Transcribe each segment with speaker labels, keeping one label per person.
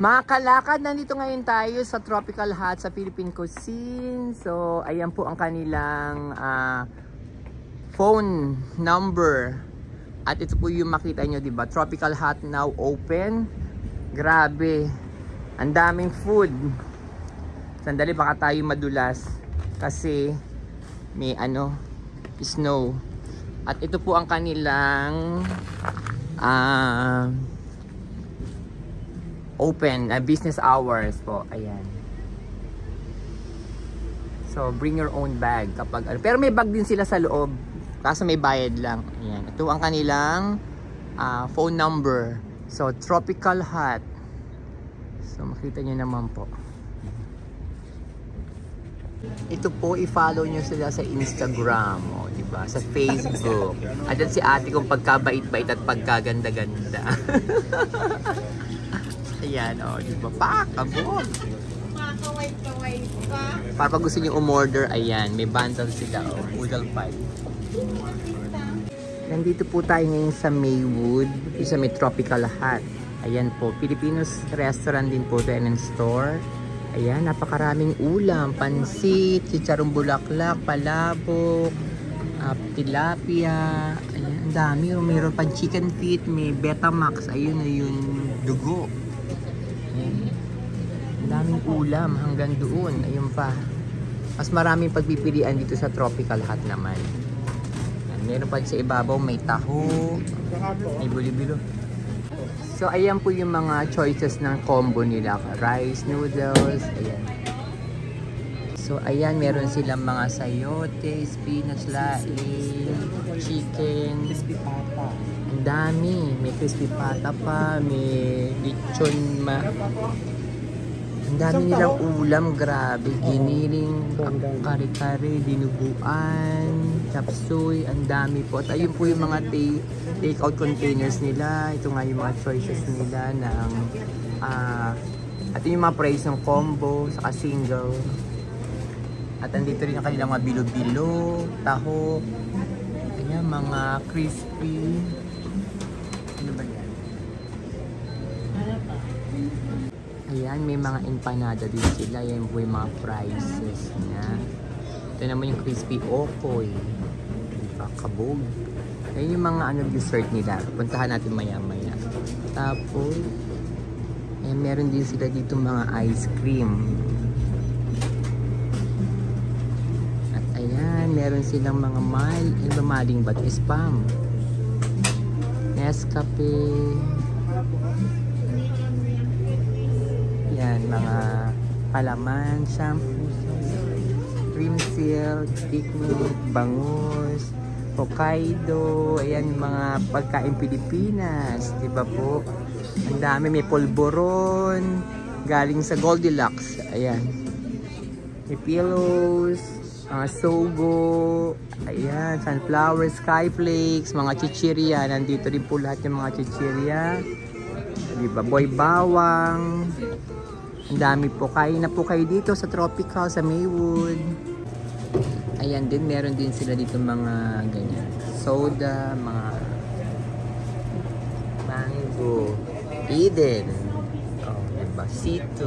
Speaker 1: Mga kalakad, nandito ngayon tayo sa Tropical Hut sa Philippine Cuisine. So, ayan po ang kanilang phone number. At ito po yung makita nyo, diba? Tropical Hut now open. Grabe. Ang daming food. Sandali, baka tayo madulas. Kasi may snow. At ito po ang kanilang open business hours po. Ayan. So bring your own bag kapag pero may bag din sila sa loob. Kaso may bayad lang. Ayan. Ito ang kanilang phone number. So Tropical Hut. So makita nyo naman po. Ito po, i-follow nyo sila sa Instagram, diba? Sa Facebook. At yan si ate kong pagkabait-bait at pagkaganda-ganda. Ayan, diba? Pakabog!
Speaker 2: Makakaway-kaway pa.
Speaker 1: Para pag gusto nyo umorder, ayan, may bundle sila, Udal Pie. Nandito po tayo ngayon sa Maywood, sa may Tropical Hut. Ayan po, Filipinos restaurant din po ito and store. Ayan, napakaraming ulam, pansit, chicharong bulaklak, palabok, tilapia. Ayan, ang dami. Mayroon pa chicken feet, may Betamax. Ayun na yung dugo. Ayan. Ang daming ulam hanggang doon. Ayun pa. Mas maraming pagpipilian dito sa Tropical Hut naman. Ayan, meron pa sa ibabaw, may taho, may bulibilo. So, ayan po yung mga choices ng combo nila. Rice, noodles, ayan. So, ayan, meron silang mga sayote, spinach, laing, chicken. Crispy pata. Ang dami. May crispy pata pa, may lechon Ang dami nilang ulam, grabe. Giniling, kare-kare, dinuguan, chapsuy, ang dami po. At ayun po yung mga take-out containers nila. Ito nga yung mga choices nila ng at yung mga price ng combo, saka single. At andito rin ang kanilang mga bilo-bilo, taho, ayan, mga crispy. Ano ba yan? Ayan, may mga empanada din sila. Yan po yung mga prices niya. Ito naman yung crispy okoy. Diba? Kabog. Ayan yung mga dessert nila. Puntahan natin maya-maya. Tapos, ayan, meron din sila dito mga ice cream. At ayan, meron silang mga maling ba't spam. Nescafe. Yan, mga palaman, shampoo, cream silk, picnic, bangus, Hokkaido, ayan mga pagkain Pilipinas, diba po? Ang dami, may polvoron, galing sa Goldilocks, ayan. May pillows, mga sogo, ayan, sunflower, skyflakes, mga chichirya, nandito rin po lahat yung mga chichirya. Diba, boy bawang. Ang dami po. Kain na po kayo dito sa Tropical, sa Maywood. Ayan din, meron din sila dito mga ganyan. Soda, mga mango, Eden. Diba? C2.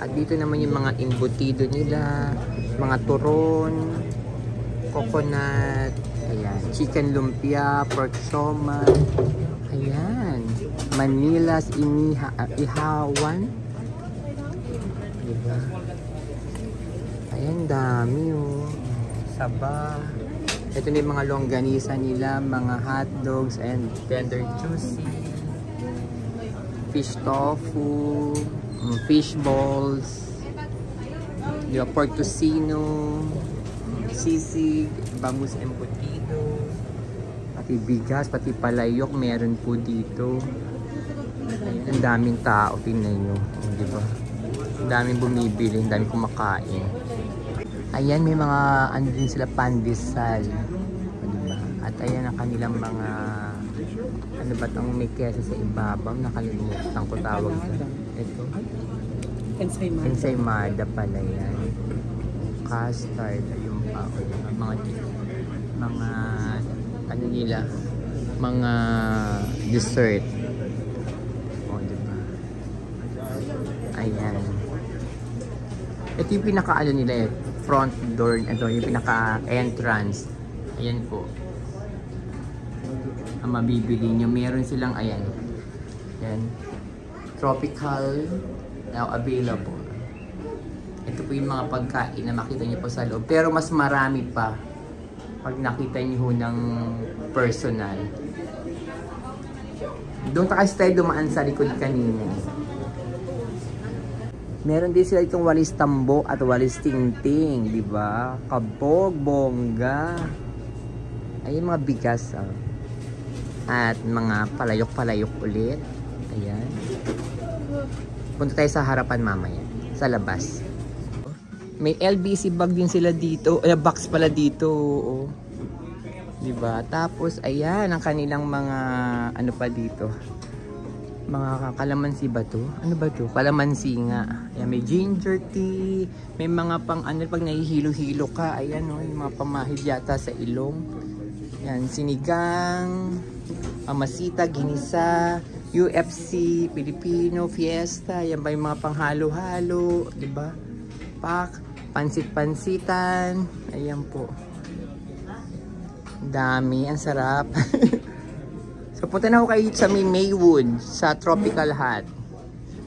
Speaker 1: At dito naman yung mga embutido nila, mga turon, coconut, ayan, chicken lumpia, pork siomai. Ayan. Manila's ihawan. Diba? Ayan, dami Saba. Ito na yung mga longganisa nila, mga hotdogs and tender juicy. Fish tofu, fish balls, diba, pork tocino, sisig, bangus embutido. Pati bigas, pati palayok, meron po dito. Ayan, ang daming tao, tingnan nyo. Diba? Ang daming bumibili, ang daming kumakain. Ayan, may mga, din sila, pandesal. Diba? At ayan ang kanilang mga, ba't ang may kesa sa ibabaw? Nakalimutan ko tawag na. Ito. Ensaymada pala yan. Custard, ayun pa. Mga nila, mga dessert. Diba? Ayan. Ito yung pinaka-ano nila eh. Front door. Ito yung pinaka-entrance. Ayan po. Ang mabibili nyo. Meron silang, ayan. Ayan. Tropical. Now available. Ito po yung mga pagkain na makita nyo po sa loob. Pero mas marami pa pag nakita nyo ng personal. Doon ka kasi tayo dumaan sa likod kanina. Meron din sila itong walis tambo at walis tingting, di ba? Kabog, bongga. Ayun mga bigas, ah. At mga palayok-palayok ulit. Ayan. Punta tayo sa harapan mamaya, sa labas. May LBC bag din sila dito. Ay, box pala dito. Oh. Diba? Tapos, ayan, ang kanilang mga, ano pa dito. Mga kalamansi ba to? Ano ba to? Kalamansi nga. Ayan, may ginger tea. May mga pang, ano, pag nahihilo-hilo ka. Ayan, oh, yung mga pamahid yata sa ilong. Ayan, sinigang, amasita, ginisa, UFC, Filipino, fiesta. Ayan ba yung mga panghalo-halo. Diba? Pansit-pansitan. Ayan po. Dami, ang sarap. So punta na ako kayo sa Maywood, sa Tropical Hut.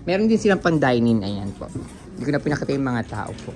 Speaker 1: Meron din silang pang dining, ayan po. Hindi ko na pinakita yung mga tao po.